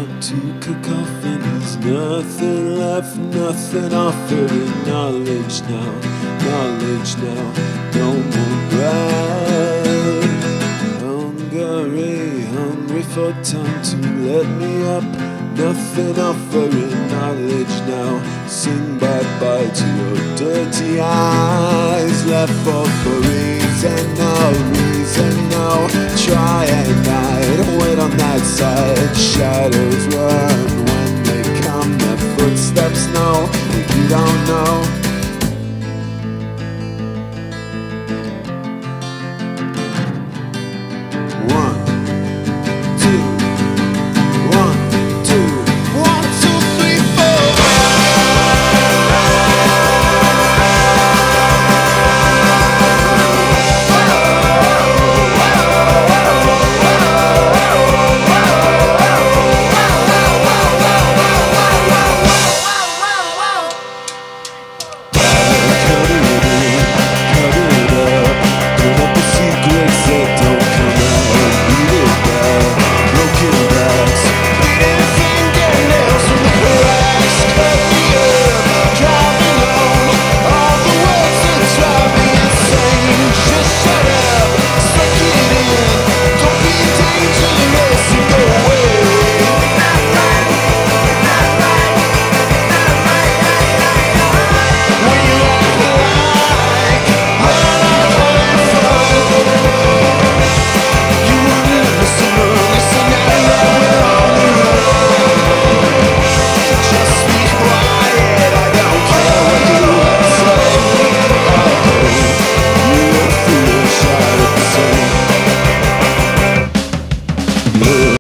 pot to cook off, and there's nothing left, nothing offering. Knowledge now, no more bread. Hungry for time to let me up, nothing offering. Knowledge now, sing bye-bye to your dirty eyes. Left for reason, no, try and hide, wait on that side. Shadows run when they come, their footsteps know that you don't know.